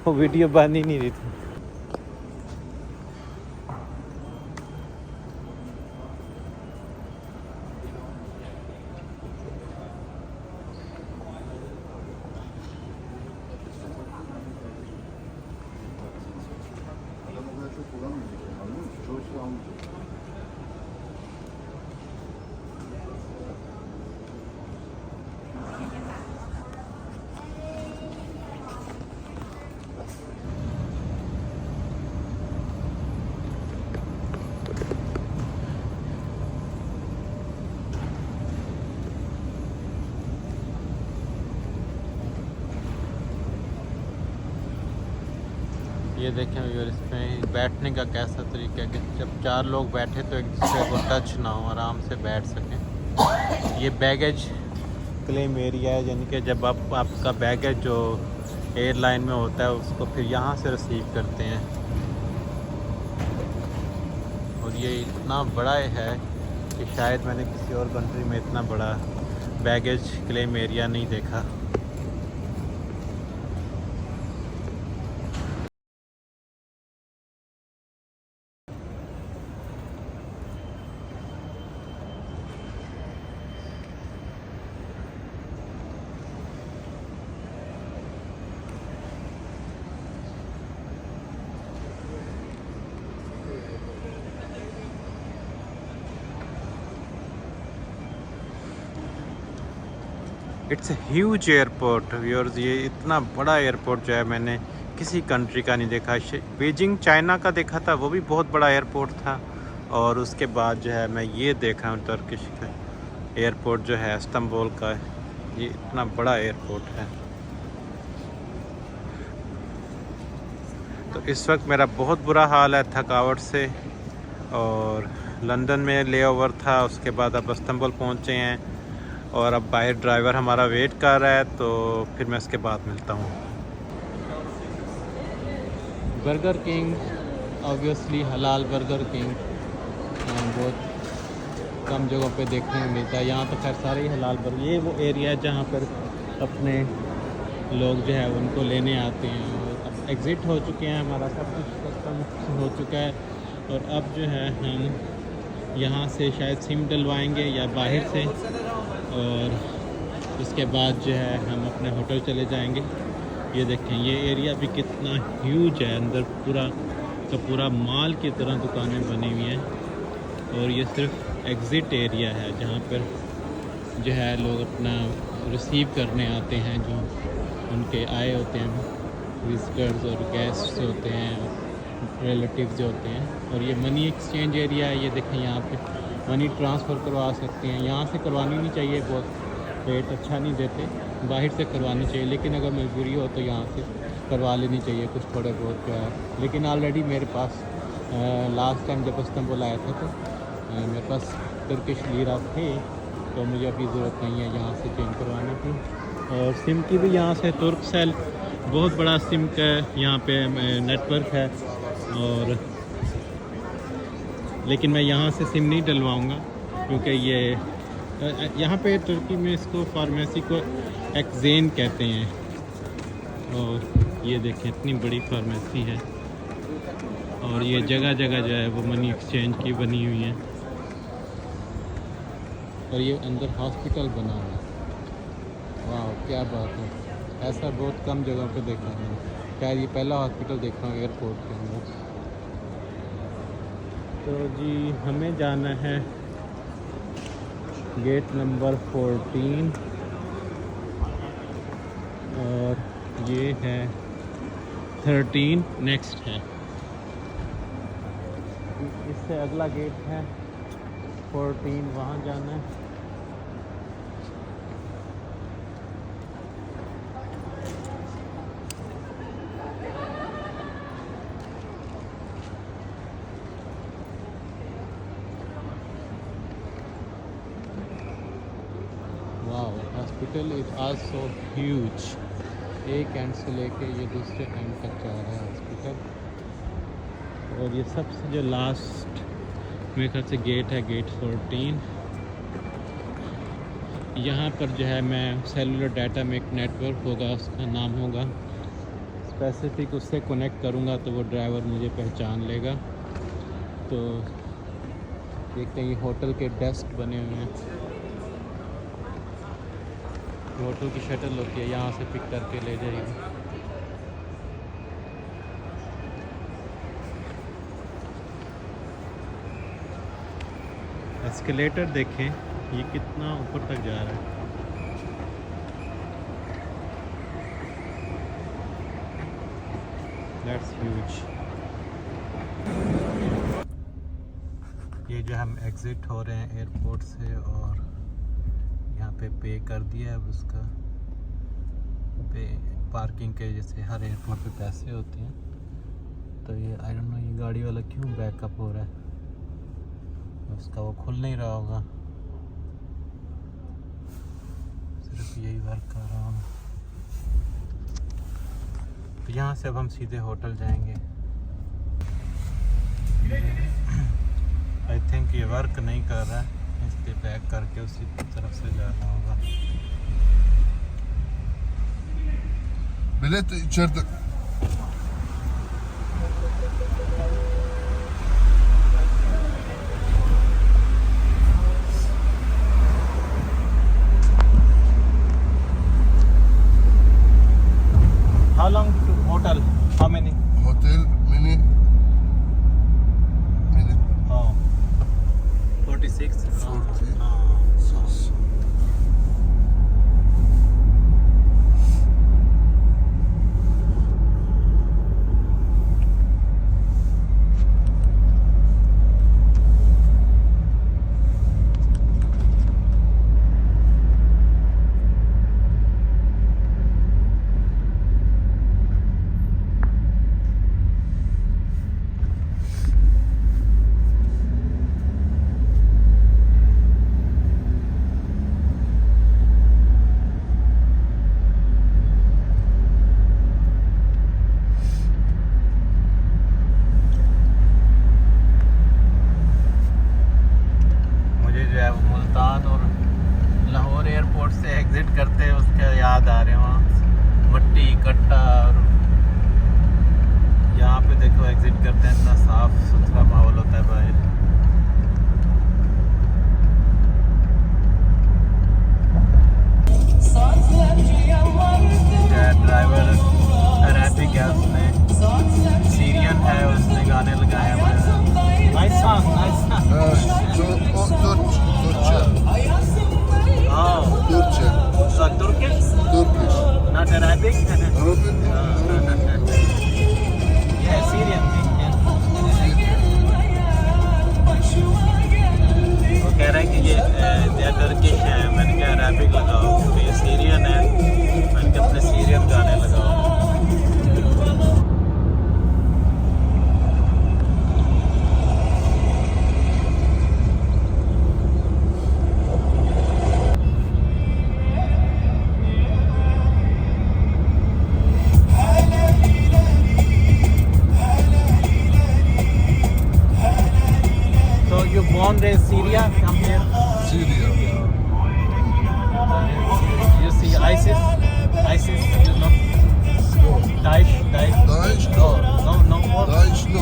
वो वीडियो बन ही नहीं रही थी। ये देखें व्यूअर, इसमें बैठने का कैसा तरीका है कि जब 4 लोग बैठे तो एक दूसरे को टच ना हो, आराम से बैठ सकें। ये बैगेज क्लेम एरिया है, यानी कि जब आपका बैगेज जो एयरलाइन में होता है उसको फिर यहाँ से रिसीव करते हैं। और ये इतना बड़ा है कि शायद मैंने किसी और कंट्री में इतना बड़ा बैगेज क्लेम एरिया नहीं देखा। It's a huge airport viewers. ये इतना बड़ा एयरपोर्ट जो है मैंने किसी कंट्री का नहीं देखा। बीजिंग चाइना का देखा था, वो भी बहुत बड़ा एयरपोर्ट था। और उसके बाद जो है मैं ये देख रहा हूँ टर्किश का एयरपोर्ट जो है इस्तांबुल का, ये इतना बड़ा एयरपोर्ट है। तो इस वक्त मेरा बहुत बुरा हाल है थकावट से। और लंदन में लेओवर था, उसके बाद अब इस्तांबुल पहुँचे हैं और अब बाहर ड्राइवर हमारा वेट कर रहा है, तो फिर मैं उसके बाद मिलता हूँ। बर्गर किंग, ऑब्वियसली हलाल बर्गर किंग बहुत कम जगहों पे देखने को मिलता है। यहाँ तो खैर सारे ही हलाल बर्गर। ये वो एरिया है जहाँ पर अपने लोग जो है उनको लेने आते हैं। और अब एग्ज़िट हो चुके हैं, हमारा सब कुछ कस्टम हो चुका है। और अब जो है हम यहाँ से शायद सिम डलवाएँगे या बाहर से, और उसके बाद जो है हम अपने होटल चले जाएंगे। ये देखें, ये एरिया भी कितना ह्यूज है, अंदर पूरा का पूरा मॉल की तरह दुकानें बनी हुई हैं। और ये सिर्फ एग्ज़िट एरिया है जहाँ पर जो है लोग अपना रिसीव करने आते हैं, जो उनके आए होते हैं विजिटर्स और गेस्ट्स होते हैं, रिलेटिव्स जो होते हैं। और ये मनी एक्सचेंज एरिया है। ये देखें, यहाँ पे मनी ट्रांसफ़र करवा सकते हैं। यहाँ से करवानी नहीं चाहिए, बहुत रेट अच्छा नहीं देते, बाहर से करवानी चाहिए। लेकिन अगर मजबूरी हो तो यहाँ से करवा लेनी चाहिए कुछ थोड़े बहुत जो है। लेकिन ऑलरेडी मेरे पास लास्ट टाइम जब इस्तांबुल आया था तो मेरे पास तुर्किश लीरा थे, तो मुझे अभी ज़रूरत नहीं है यहाँ से चेंज करवाने की। और सिम की भी यहाँ से तुर्क सेल बहुत बड़ा सिम का यहाँ पे नेटवर्क है। और लेकिन मैं यहाँ से सिम नहीं डलवाऊँगा क्योंकि ये यहाँ पे तुर्की में इसको फार्मेसी को एक्जेन कहते हैं। और ये देखें, इतनी बड़ी फार्मेसी है और ये जगह जगह जो है वो मनी एक्सचेंज की बनी हुई है। और ये अंदर हॉस्पिटल बना हुआ है। वाह, क्या बात है, ऐसा बहुत कम जगह पे देखा है मैंने। शायद ये पहला हॉस्पिटल देखा हूँ एयरपोर्ट के अंदर। तो जी हमें जाना है गेट नंबर 14 और ये है 13 नेक्स्ट है। इससे अगला गेट है 14, वहाँ जाना है। Hospital is also huge. एक एंड से लेके ये दूसरे एंड तक जा रहा है हॉस्पिटल। और ये सबसे जो लास्ट मेरे ख्याल से गेट है, गेट 14। यहाँ पर जो है मैं सेलुलर डाटा में एक नेटवर्क होगा, उसका नाम होगा स्पेसिफिक उससे कनेक्ट करूँगा तो वो ड्राइवर मुझे पहचान लेगा। तो देखते हैं, ये होटल के डेस्क बने हुए हैं। होटल की शटल होती है, यहाँ से पिक करके ले जाएगी। एस्केलेटर देखें, ये कितना ऊपर तक जा रहा है। That's huge। ये जो हम एग्ज़िट हो रहे हैं एयरपोर्ट से और यहाँ पे कर दिया है। अब उसका पे पार्किंग के जैसे हर एयरपोर्ट पे पैसे होते हैं। तो ये आई डोंट नो ये गाड़ी वाला क्यों बैकअप हो रहा है, उसका वो खुल नहीं रहा होगा, सिर्फ यही वर्क कर रहा हूँ। तो यहाँ से अब हम सीधे होटल जाएंगे। आई थिंक ये वर्क नहीं कर रहा है, इसलिए बैक करके उसी तरफ से जाना होगा। Bilet içeride. How long to hotel? How many? Hotel minute. Oh, 46. 40. Multan और लाहौर एयरपोर्ट से एग्ज़िट करते हैं उसके याद आ रहे हैं, वहाँ मट्टी कट्टा। और यहाँ पे देखो एग्ज़िट करते हैं, इतना साफ़ सुथरा माहौल होता है बाहर। ड्राइवर अरबिक है, उसने सीरियन है, उसने गाने लगाए हमारे। Nice song, nice Türkçe. Turkish? Turkish. Not Arabic? Arabic? Yeah, Syrian. वो कह रहे हैं कि ये टर्किश है, मैंने कहा अरबिक लगाओ, तो ये सीरियन है, मैंने कहा अपने सीरियन गाने लगाओ। Born in Syria, come here. Syria. You see ISIS, you know. Daesh. Daesh no. No more. Daesh no.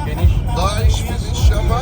Finish. Daesh finish ama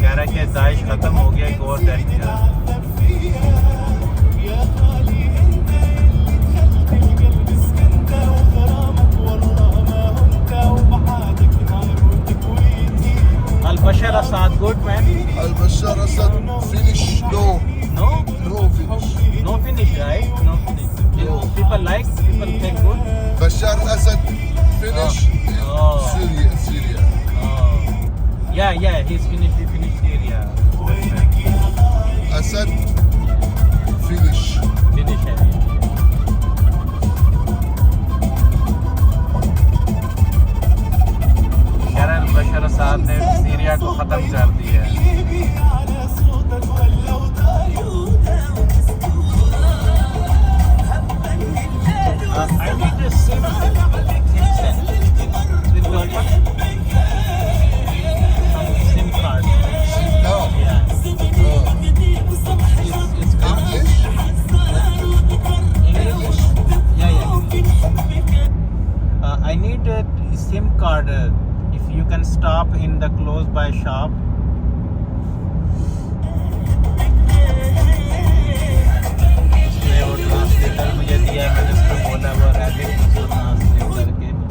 कह रहा है कि दाइश खत्म हो गया, एक और दाइश था। Al-Bashar Assad, good man. Al-Bashar Assad finish no. No finish. No finish, right? No finish. People think good. Bashar Assad finish in Syria. Yeah, he's finished. He finished Syria. Assad finish. Finish है। बशर असाद ने Syria को ख़त्म कर दिया है। I need a SIM card. No. Yeah. English? card. If you can stop in the close by shop. इसलिए वो translator मुझे दिया है, मैंने उसको बोला वो अरेबिक ट्रांसलेट करके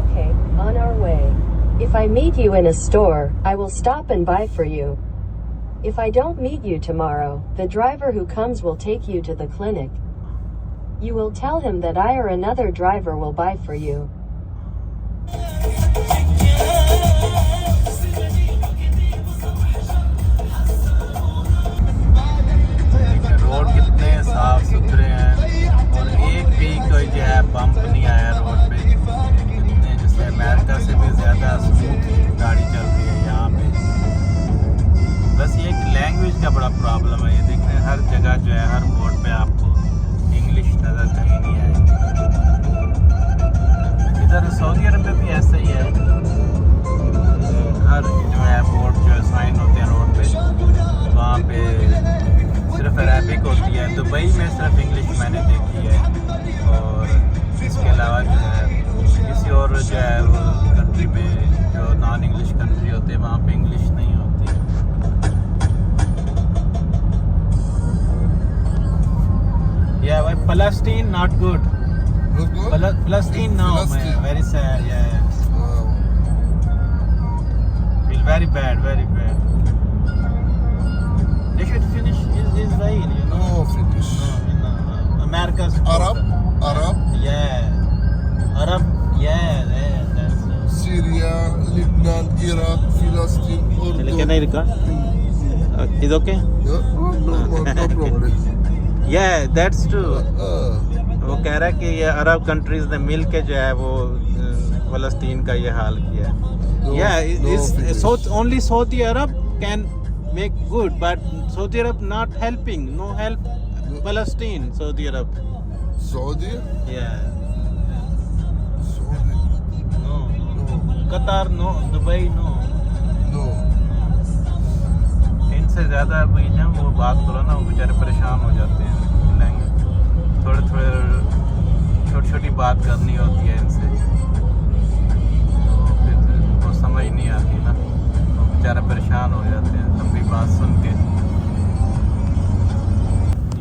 Okay, on our way. If I meet you in a store, I will stop and buy for you. If I don't meet you tomorrow, the driver who comes will take you to the clinic. You will tell him that I or another driver will buy for you. Road कितने साफ सुथरे हैं और एक भी कोई जो है बम्प नहीं आया रोड पे. कितने जैसे अमेरिका से भी ज़्यादा स्मूथ गाड़ी चल रही है यहाँ पे. बस ये एक लैंग्वेज का बड़ा प्रॉब्लम है. ये देखते हैं हर जगह जो है हर बोर्ड पे आपको इंग्लिश नज़र कहीं नहीं आएगी. इधर सऊदी अरब में भी ऐसा ही है. हर जो है बोर्ड जो है साइन होते हैं रोड पे, वहाँ पे सिर्फ अरेबिक होती है. दुबई में सिर्फ इंग्लिश मैंने देखी है और इसके अलावा जो है किसी और जो है वो कंट्री में जो नॉन इंग्लिश कंट्री होते हैं वहाँ पे इंग्लिश नहीं होती है. या भाई Palestine not good. Not good? Palestine no Palestine. man, very sad. Yeah, feel very bad, very bad. They should finish Israel, you know. No finish. No, America's Arab? Arab? Yeah. Arab, yeah, that's Syria, Lebanon, Iraq, Palestine, Urdu. लेकिन नहीं रुका. Is okay? Yeah, no problem. Yeah, that's true. वो कह रहा है कि ये अरब countries ने मिल के जो है वो फ़लस्तीन का ये हाल किया है. Only Saudi Arab can make good, but Saudi Arab not helping. No help Palestine, Saudi Arab. Saudi? Yeah. Saudi? No. Qatar no. Dubai no. No. इनसे ज़्यादा भाई ना वो बात करो ना, वो बेचारे परेशान हो जाते हैं. थोड़े छोटी छोटी बात करनी होती है इनसे, तो फिर उनको समझ नहीं आती ना, तो बेचारे परेशान हो जाते हैं लंबी बात सुन के.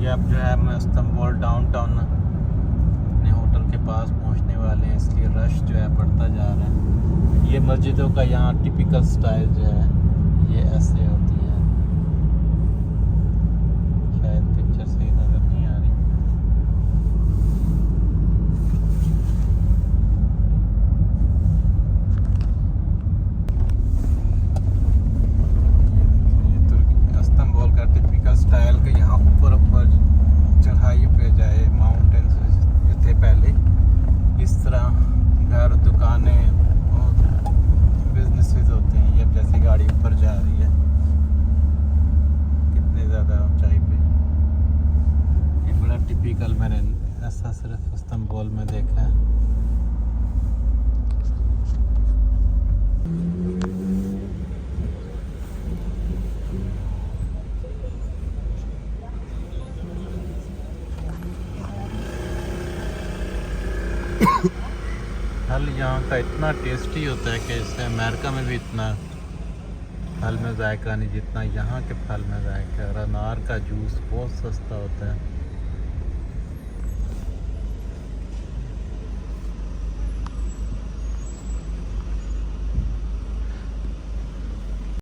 ये अब जो है मैं इस्तांबुल डाउनटाउन अपने होटल के पास पहुंचने वाले हैं, इसलिए रश जो है बढ़ता जा रहा है. ये मस्जिदों का यहाँ टिपिकल स्टाइल जो है ये ऐसे होती है. शायद पिक्चर सही नज़र नहीं आ रही. इस्तांबुल का टिपिकल स्टाइल के यहाँ ऊपर चढ़ाई पे जाए माउंटेन्स थे पहले, इस तरह घर दुकानें और बिजनेसेस होते हैं. ये अब जैसे गाड़ी ऊपर जा रही है कितने ज़्यादा ऊंचाई पे. ये बड़ा टिपिकल मैंने ऐसा सिर्फ इस्तांबुल में देखा है. फल यहाँ का इतना टेस्टी होता है कि इससे अमेरिका में भी इतना फल में जायका नहीं जितना यहाँ के फल में जायका है. और अनार का जूस बहुत सस्ता होता है.